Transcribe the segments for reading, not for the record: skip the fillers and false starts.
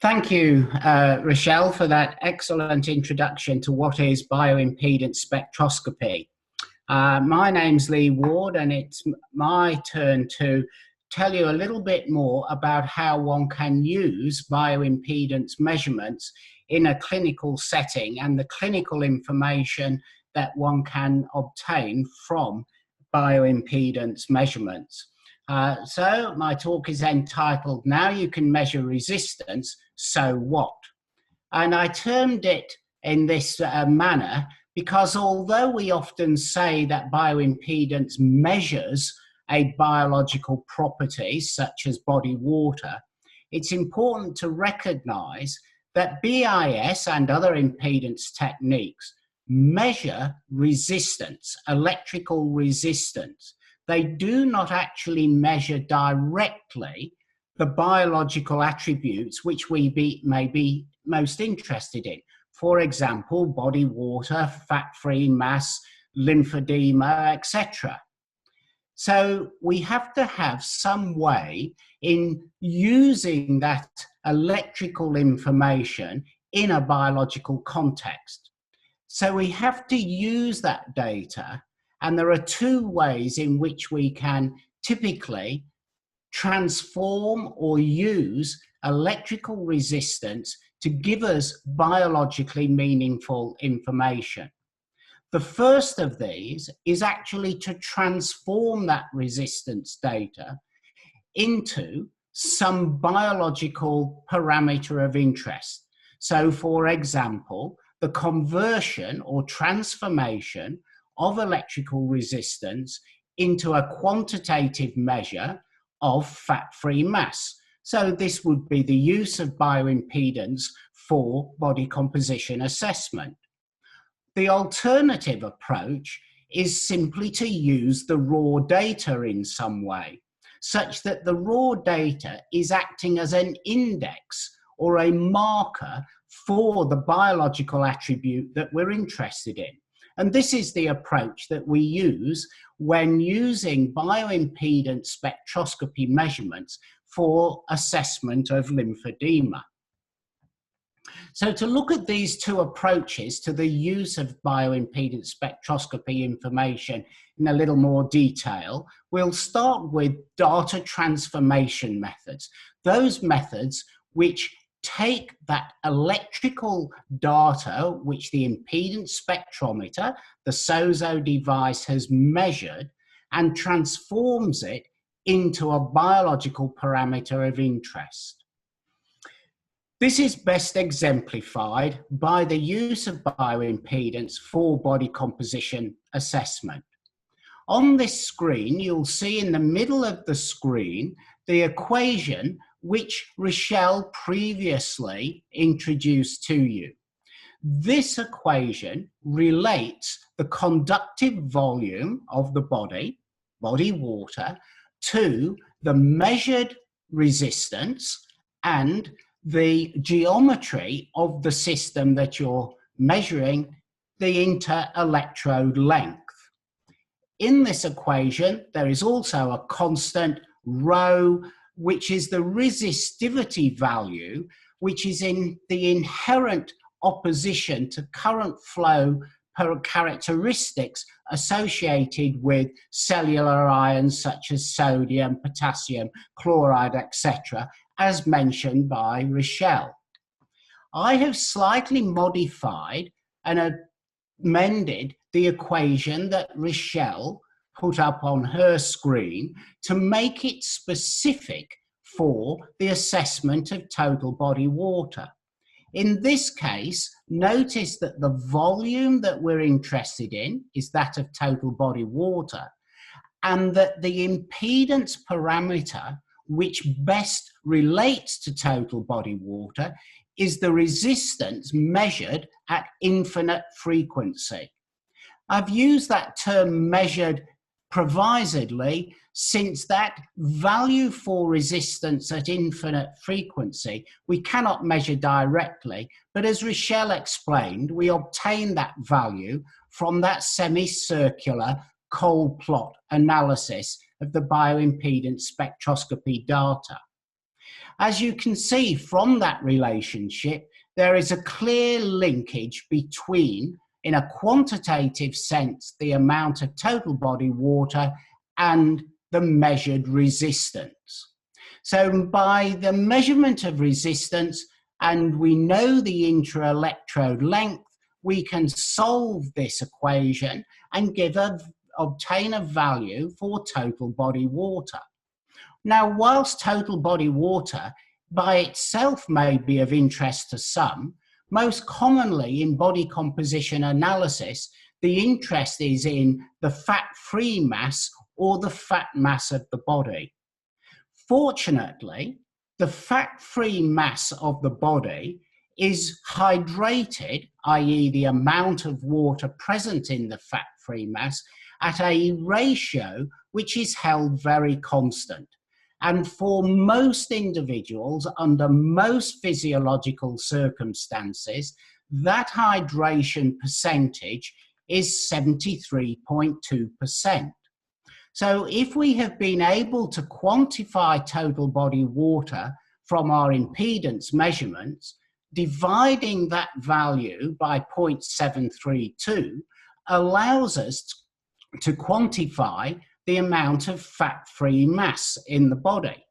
Thank you, Rochelle, for that excellent introduction to what is bioimpedance spectroscopy. My name's Leigh Ward, and it's my turn to tell you a little bit more about how one can use bioimpedance measurements in a clinical setting and the clinical information that one can obtain from bioimpedance measurements. So my talk is entitled, Now You Can Measure Resistance, So What? And I termed it in this manner because although we often say that bioimpedance measures a biological property such as body water, it's important to recognize that BIS and other impedance techniques measure resistance, electrical resistance. They do not actually measure directly the biological attributes which we may be most interested in. For example, body water, fat-free mass, lymphedema, etc. So we have to have some way in using that electrical information in a biological context. So we have to use that data, and there are two ways in which we can typically transform or use electrical resistance to give us biologically meaningful information. The first of these is actually to transform that resistance data into some biological parameter of interest. So, for example, the conversion or transformation of electrical resistance into a quantitative measure of fat-free mass. So this would be the use of bioimpedance for body composition assessment. The alternative approach is simply to use the raw data in some way, such that the raw data is acting as an index or a marker for the biological attribute that we're interested in. And this is the approach that we use when using bioimpedance spectroscopy measurements for assessment of lymphedema. So to look at these two approaches to the use of bioimpedance spectroscopy information in a little more detail, we'll start with data transformation methods. Those methods which take that electrical data which the impedance spectrometer, the SOZO device, has measured and transforms it into a biological parameter of interest. This is best exemplified by the use of bioimpedance for body composition assessment. On this screen, you'll see in the middle of the screen the equation which Rochelle previously introduced to you. This equation relates the conductive volume of the body water, to the measured resistance and the geometry of the system that you're measuring, the inter-electrode length. In this equation, there is also a constant rho, which is the resistivity value, which is in the inherent opposition to current flow characteristics associated with cellular ions such as sodium, potassium, chloride, etc., as mentioned by Rochelle. I have slightly modified and amended the equation that Rochelle put up on her screen to make it specific for the assessment of total body water. In this case, notice that the volume that we're interested in is that of total body water, and that the impedance parameter which best relates to total body water is the resistance measured at infinite frequency. I've used that term measured provisedly, since that value for resistance at infinite frequency we cannot measure directly, but as Rochelle explained, we obtain that value from that semicircular cold plot analysis of the bioimpedance spectroscopy data. As you can see from that relationship, there is a clear linkage between, in a quantitative sense, the amount of total body water and the measured resistance. So by the measurement of resistance, and we know the intra-electrode length, we can solve this equation and obtain a value for total body water. Now, whilst total body water by itself may be of interest to some, most commonly in body composition analysis, the interest is in the fat-free mass or the fat mass of the body. Fortunately, the fat-free mass of the body is hydrated, i.e. the amount of water present in the fat-free mass, at a ratio which is held very constant. And for most individuals, under most physiological circumstances, that hydration percentage is 73.2%. So if we have been able to quantify total body water from our impedance measurements, dividing that value by 0.732 allows us to quantify the amount of fat-free mass in the body.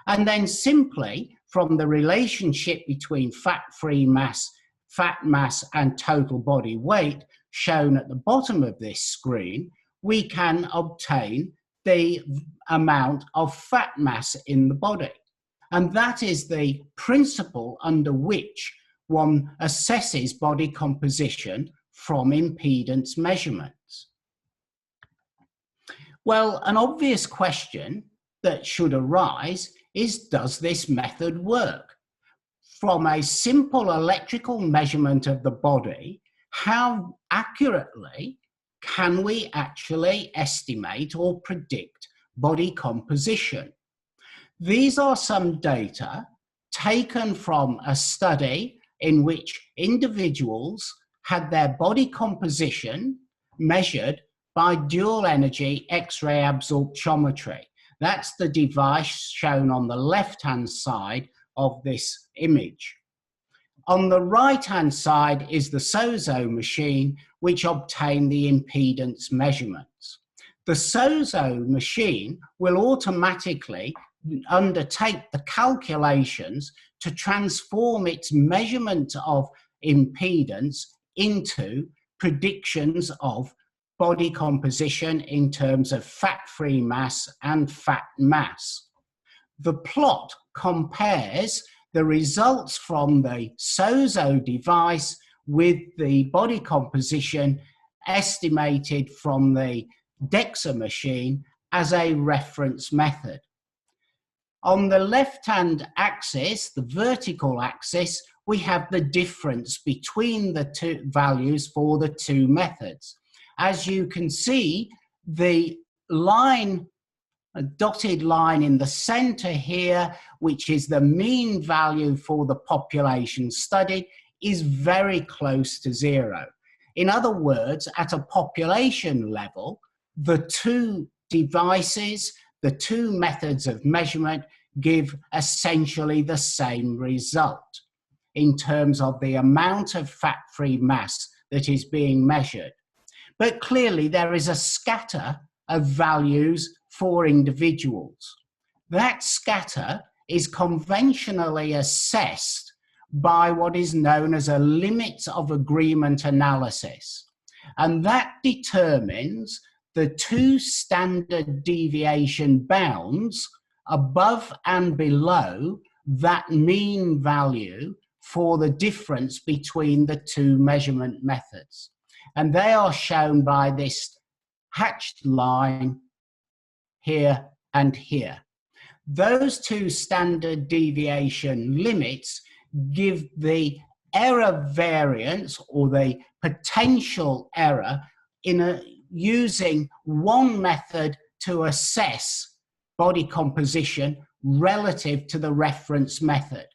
And then simply from the relationship between fat-free mass, fat mass, and total body weight shown at the bottom of this screen, we can obtain the amount of fat mass in the body. And that is the principle under which one assesses body composition from impedance measurements. Well, an obvious question that should arise is, does this method work? From a simple electrical measurement of the body, how accurately can we actually estimate or predict body composition? These are some data taken from a study in which individuals had their body composition measured by dual energy X-ray absorptiometry. That's the device shown on the left-hand side of this image. On the right-hand side is the SOZO machine, which obtained the impedance measurements. The SOZO machine will automatically undertake the calculations to transform its measurement of impedance into predictions of body composition in terms of fat-free mass and fat mass. The plot compares the results from the SOZO device with the body composition estimated from the DEXA machine as a reference method. On the left-hand axis, the vertical axis, we have the difference between the two values for the two methods. As you can see, the line, a dotted line in the center here, which is the mean value for the population studied, is very close to zero. In other words, at a population level, the two devices, the two methods of measurement give essentially the same result in terms of the amount of fat-free mass that is being measured. But clearly there is a scatter of values for individuals. That scatter is conventionally assessed by what is known as a limit of agreement analysis. And that determines the two standard deviation bounds above and below that mean value for the difference between the two measurement methods. And they are shown by this hatched line here and here. Those two standard deviation limits give the error variance or the potential error in using one method to assess body composition relative to the reference method.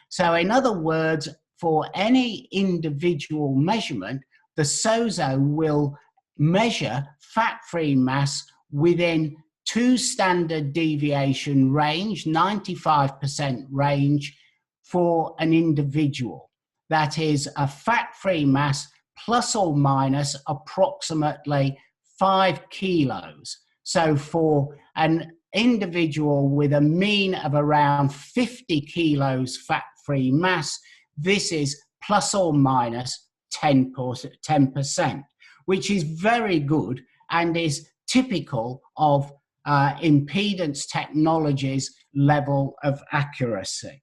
So in other words, for any individual measurement, the SOZO will measure fat-free mass within 2 standard deviation range, 95% range for an individual. That is a fat-free mass plus or minus approximately 5 kilos. So for an individual with a mean of around 50 kilos fat-free mass, this is plus or minus 10%, which is very good and is typical of impedance technology's level of accuracy.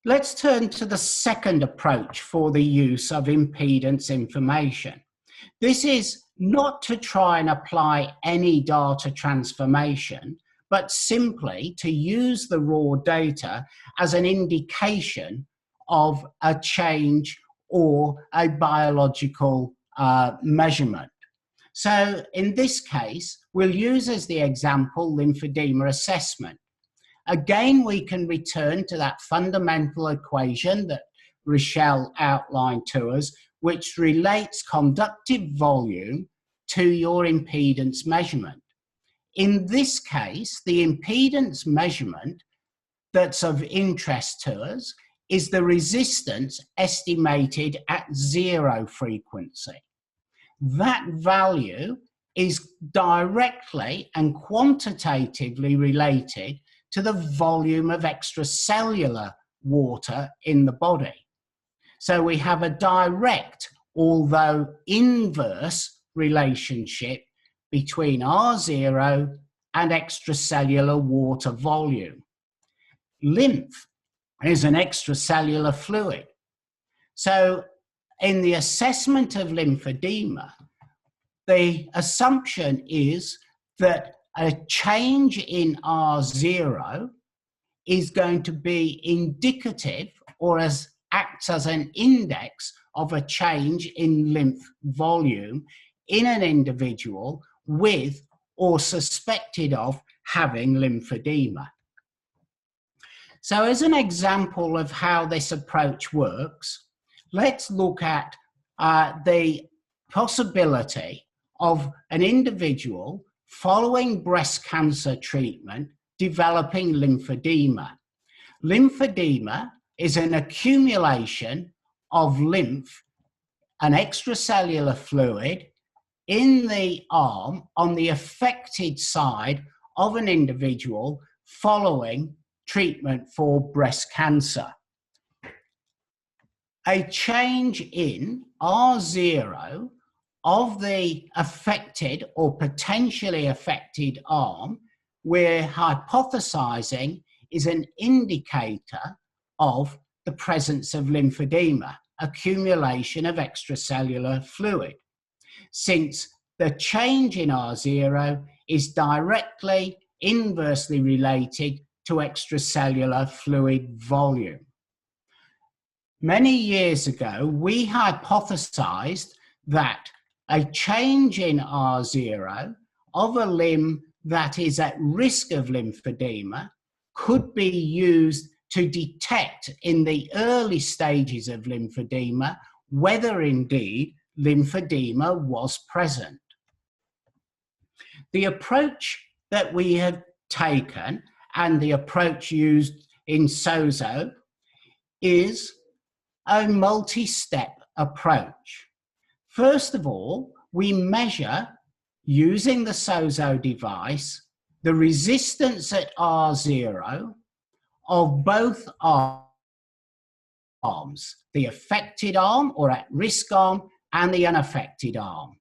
Let's turn to the second approach for the use of impedance information. This is not to try and apply any data transformation, but simply to use the raw data as an indication of a change or a biological measurement. So in this case, we'll use as the example lymphedema assessment. Again, we can return to that fundamental equation that Rochelle outlined to us, which relates conductive volume to your impedance measurement. In this case, the impedance measurement that's of interest to us is the resistance estimated at 0 frequency. That value is directly and quantitatively related to the volume of extracellular water in the body. So we have a direct, although inverse, relationship between R0 and extracellular water volume. Lymph is an extracellular fluid. So in the assessment of lymphedema, the assumption is that a change in R0 is going to be indicative or acts as an index of a change in lymph volume in an individual with or suspected of having lymphedema. So as an example of how this approach works, let's look at the possibility of an individual following breast cancer treatment developing lymphedema. Lymphedema is an accumulation of lymph, an extracellular fluid, in the arm on the affected side of an individual following treatment for breast cancer. A change in R0 of the affected or potentially affected arm, we're hypothesizing is an indicator of the presence of lymphedema, accumulation of extracellular fluid, since the change in R0 is directly inversely related to extracellular fluid volume. Many years ago, we hypothesized that a change in R0 of a limb that is at risk of lymphedema could be used to detect in the early stages of lymphedema whether indeed lymphedema was present. The approach that we have taken and the approach used in SOZO is a multi-step approach. First of all, we measure, using the SOZO device, the resistance at R0 of both arms, the affected arm or at risk arm and the unaffected arm.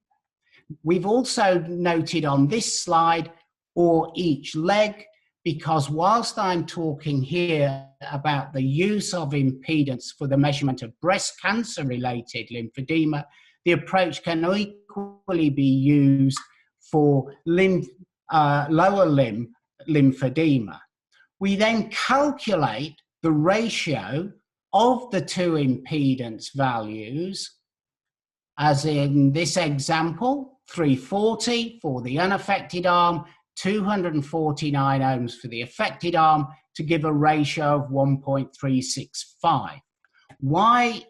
We've also noted on this slide or each leg, because whilst I'm talking here about the use of impedance for the measurement of breast cancer-related lymphedema, the approach can equally be used for lower limb lymphedema. We then calculate the ratio of the two impedance values, as in this example, 340 for the unaffected arm, 249 ohms for the affected arm, to give a ratio of 1.365. Why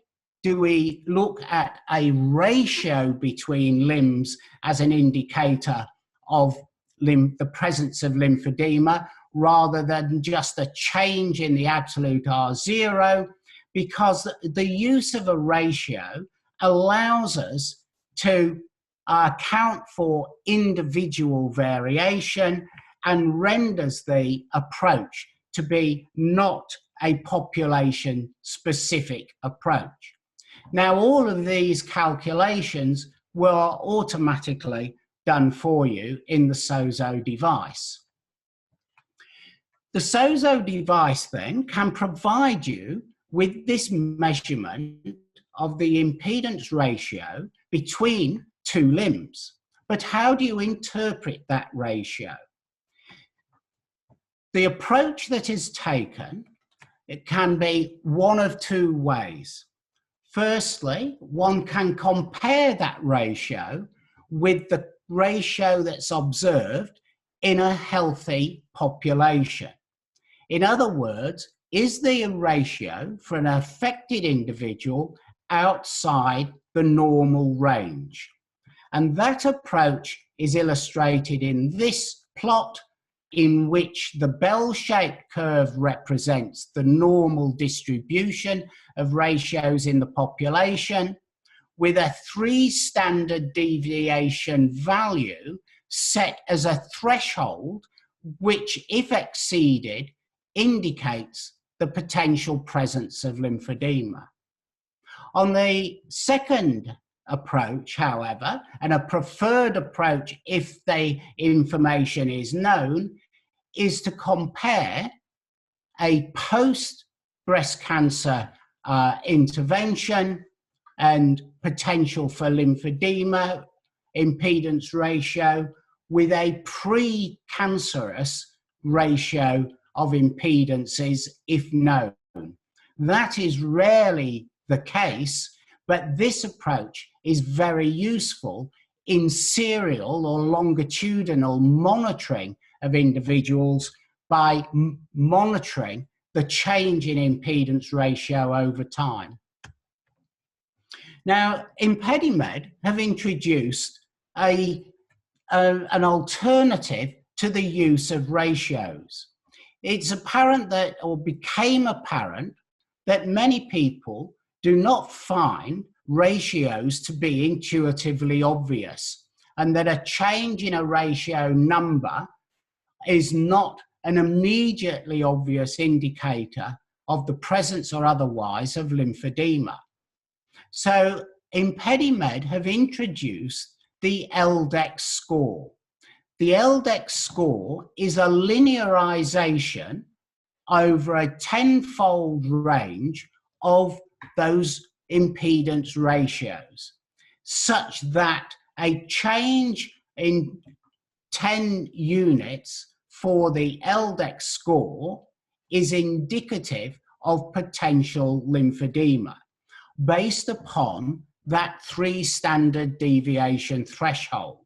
do we look at a ratio between limbs as an indicator of the presence of lymphedema rather than just a change in the absolute R0, because the use of a ratio allows us to account for individual variation and renders the approach to be not a population-specific approach. Now, all of these calculations were automatically done for you in the SOZO device. The SOZO device then can provide you with this measurement of the impedance ratio between two limbs. But how do you interpret that ratio? The approach that is taken, it can be one of two ways. Firstly, one can compare that ratio with the ratio that's observed in a healthy population. In other words, is the ratio for an affected individual outside the normal range? And that approach is illustrated in this plot, in which the bell-shaped curve represents the normal distribution of ratios in the population, with a 3 standard deviation value set as a threshold, which, if exceeded, indicates the potential presence of lymphedema. On the second approach, however, and a preferred approach if the information is known, is to compare a post-breast cancer intervention and potential for lymphedema impedance ratio with a pre-cancerous ratio of impedances if known. That is rarely the case, but this approach is very useful in serial or longitudinal monitoring of individuals by monitoring the change in impedance ratio over time. Now, ImpediMed have introduced an alternative to the use of ratios. It's apparent that, or became apparent, that many people do not find ratios to be intuitively obvious, and that a change in a ratio number is not an immediately obvious indicator of the presence or otherwise of lymphedema. So ImpediMed have introduced the LDEX score. The LDEX score is a linearization over a 10-fold range of those impedance ratios, such that a change in 10 units for the LDEX score is indicative of potential lymphedema based upon that 3 standard deviation threshold.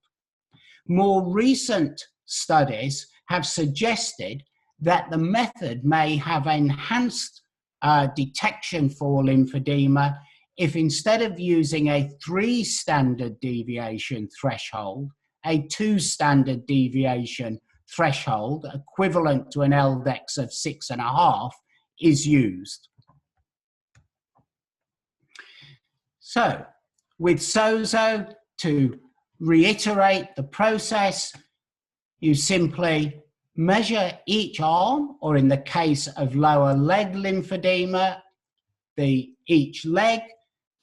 More recent studies have suggested that the method may have enhanced detection for lymphedema if, instead of using a 3 standard deviation threshold, a 2 standard deviation threshold equivalent to an LDEX of 6.5 is used. So, with SOZO, to reiterate the process, you simply measure each arm, or in the case of lower leg lymphedema, each leg.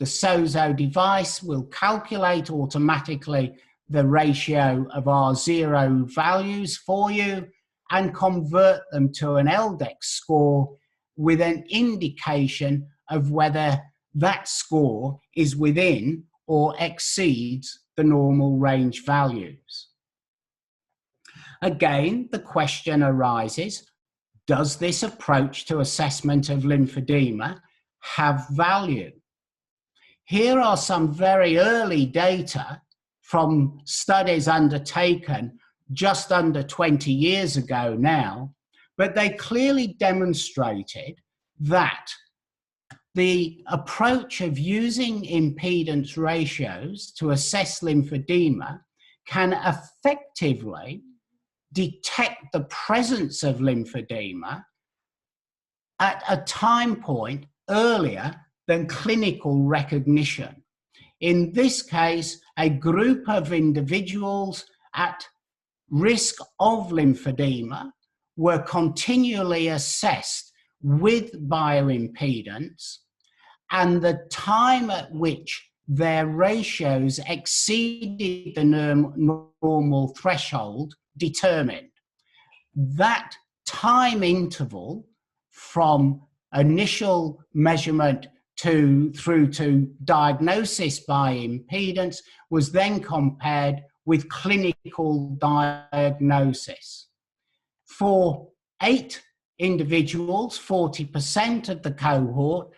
The SOZO device will calculate automatically the ratio of R0 values for you and convert them to an LDEX score with an indication of whether that score is within or exceeds the normal range values. Again, the question arises, does this approach to assessment of lymphedema have value? Here are some very early data from studies undertaken just under 20 years ago now, but they clearly demonstrated that the approach of using impedance ratios to assess lymphedema can effectively detect the presence of lymphedema at a time point earlier than clinical recognition. In this case, a group of individuals at risk of lymphedema were continually assessed with bioimpedance, and the time at which their ratios exceeded the normal threshold determined. That time interval from initial measurement through to diagnosis by impedance was then compared with clinical diagnosis. For 8 individuals, 40% of the cohort,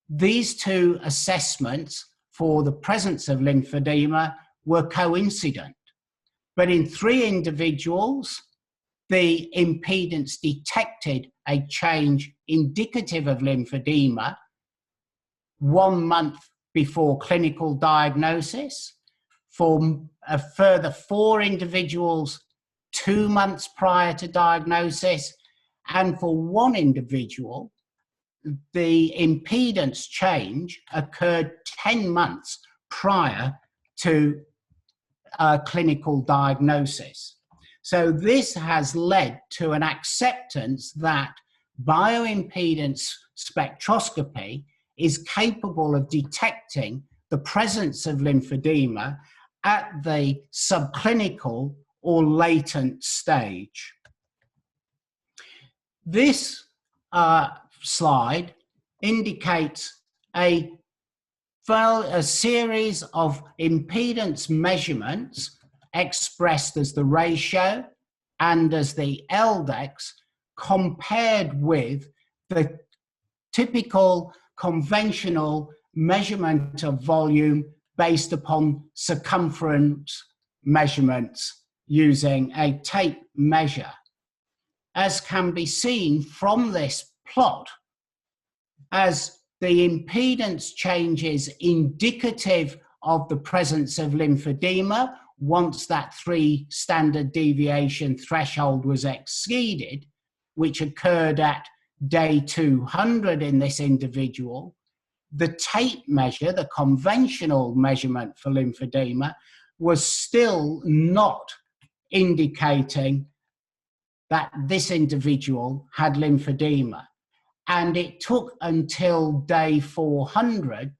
these two assessments for the presence of lymphedema were coincident. But in 3 individuals, the impedance detected a change indicative of lymphedema 1 month before clinical diagnosis. For a further 4 individuals, 2 months prior to diagnosis, and for 1 individual, the impedance change occurred 10 months prior to clinical diagnosis. So this has led to an acceptance that bioimpedance spectroscopy is capable of detecting the presence of lymphedema at the subclinical or latent stage. This slide indicates a series of impedance measurements expressed as the ratio and as the LDEX compared with the typical conventional measurement of volume based upon circumference measurements using a tape measure. As can be seen from this plot, as the impedance changes indicative of the presence of lymphedema once that 3 standard deviation threshold was exceeded, which occurred at day 200 in this individual, the tape measure, the conventional measurement for lymphedema, was still not indicating that this individual had lymphedema. And it took until day 400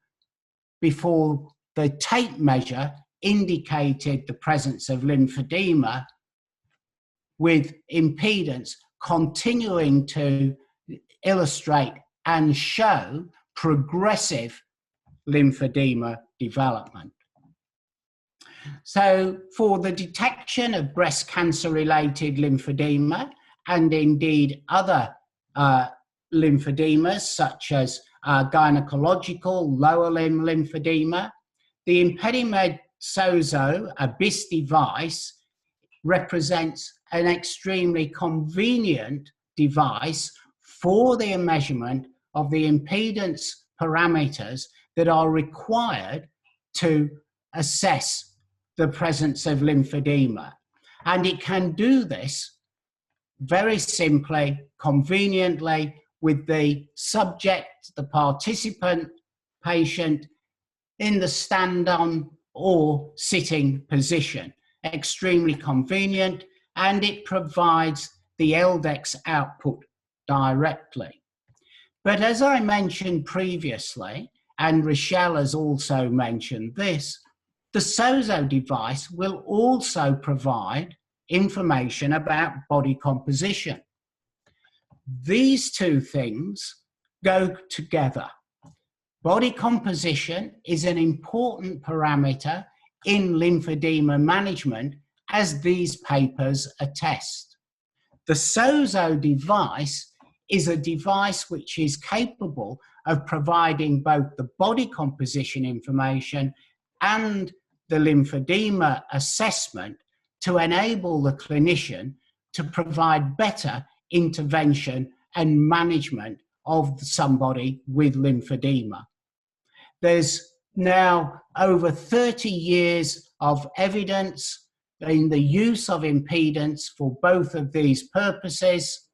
before the tape measure indicated the presence of lymphedema, with impedance continuing to illustrate and show progressive lymphedema development. So for the detection of breast cancer-related lymphedema, and indeed other lymphedemas such as gynecological lower limb lymphedema, the ImpediMed SOZO BIS device represents an extremely convenient device for the measurement of the impedance parameters that are required to assess the presence of lymphedema. And it can do this very simply, conveniently, with the subject, the participant, patient, in the stand-on or sitting position. Extremely convenient, and it provides the LDEX output directly. But as I mentioned previously, and Rochelle has also mentioned this, the SOZO device will also provide information about body composition. These two things go together. Body composition is an important parameter in lymphedema management, as these papers attest. The SOZO device is a device which is capable of providing both the body composition information and the lymphedema assessment to enable the clinician to provide better intervention and management of somebody with lymphedema. There's now over 30 years of evidence in the use of impedance for both of these purposes,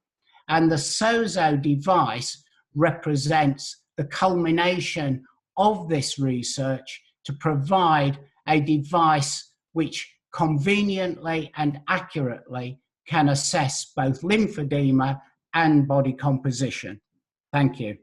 and the SOZO device represents the culmination of this research to provide a device which conveniently and accurately can assess both lymphedema and body composition. Thank you.